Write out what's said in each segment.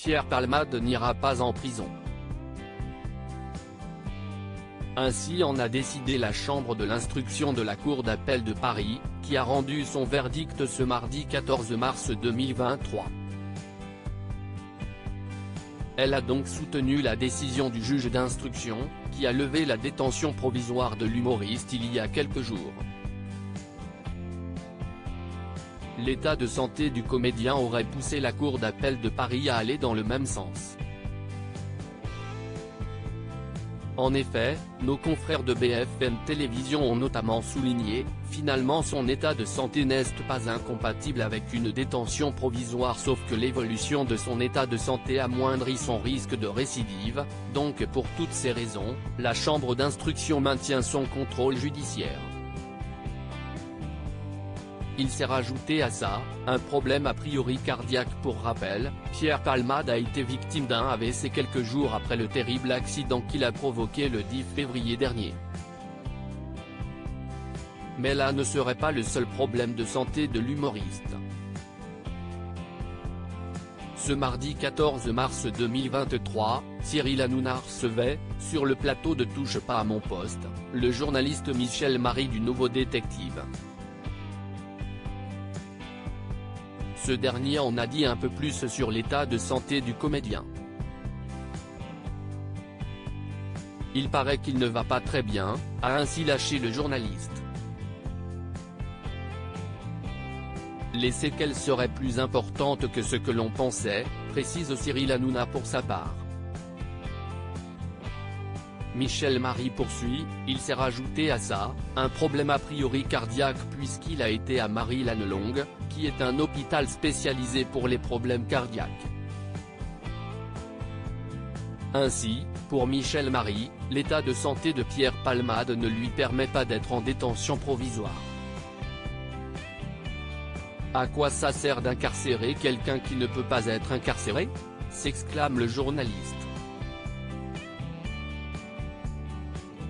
Pierre Palmade n'ira pas en prison. Ainsi en a décidé la Chambre de l'instruction de la Cour d'appel de Paris, qui a rendu son verdict ce mardi 14 mars 2023. Elle a donc soutenu la décision du juge d'instruction, qui a levé la détention provisoire de l'humoriste il y a quelques jours. L'état de santé du comédien aurait poussé la Cour d'appel de Paris à aller dans le même sens. En effet, nos confrères de BFM Télévision ont notamment souligné, finalement son état de santé n'est pas incompatible avec une détention provisoire sauf que l'évolution de son état de santé amoindrit son risque de récidive, donc pour toutes ces raisons, la Chambre d'instruction maintient son contrôle judiciaire. Il s'est rajouté à ça, un problème a priori cardiaque. Pour rappel, Pierre Palmade a été victime d'un AVC quelques jours après le terrible accident qu'il a provoqué le 10 février dernier. Mais là ne serait pas le seul problème de santé de l'humoriste. Ce mardi 14 mars 2023, Cyril Hanouna recevait, sur le plateau de Touche pas à mon poste, le journaliste Michel Marie du Nouveau Détective. Ce dernier en a dit un peu plus sur l'état de santé du comédien. Il paraît qu'il ne va pas très bien, a ainsi lâché le journaliste. Les séquelles seraient plus importantes que ce que l'on pensait, précise Cyril Hanouna pour sa part. Michel Marie poursuit, il s'est rajouté à ça, un problème a priori cardiaque puisqu'il a été à Marie-Lannelongue, qui est un hôpital spécialisé pour les problèmes cardiaques. Ainsi, pour Michel Marie, l'état de santé de Pierre Palmade ne lui permet pas d'être en détention provisoire. À quoi ça sert d'incarcérer quelqu'un qui ne peut pas être incarcéré ? S'exclame le journaliste.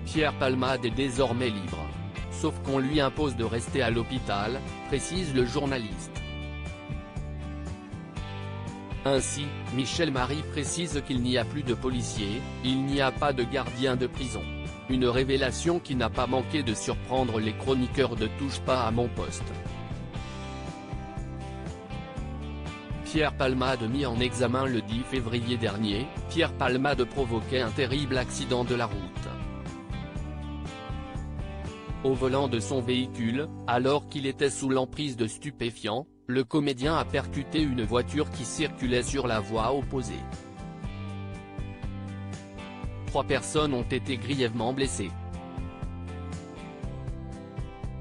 Pierre Palmade est désormais libre. Sauf qu'on lui impose de rester à l'hôpital, précise le journaliste. Ainsi, Michel Marie précise qu'il n'y a plus de policiers, il n'y a pas de gardien de prison. Une révélation qui n'a pas manqué de surprendre les chroniqueurs de Touche pas à mon poste. Pierre Palmade mis en examen le 10 février dernier, Pierre Palmade provoquait un terrible accident de la route. Au volant de son véhicule, alors qu'il était sous l'emprise de stupéfiants, le comédien a percuté une voiture qui circulait sur la voie opposée. 3 personnes ont été grièvement blessées.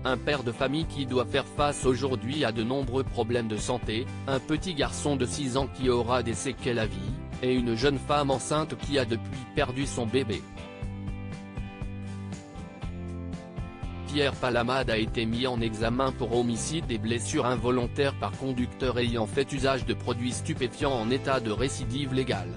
Un père de famille qui doit faire face aujourd'hui à de nombreux problèmes de santé, un petit garçon de 6 ans qui aura des séquelles à vie, et une jeune femme enceinte qui a depuis perdu son bébé. Pierre Palmade a été mis en examen pour homicide et blessures involontaires par conducteur ayant fait usage de produits stupéfiants en état de récidive légale.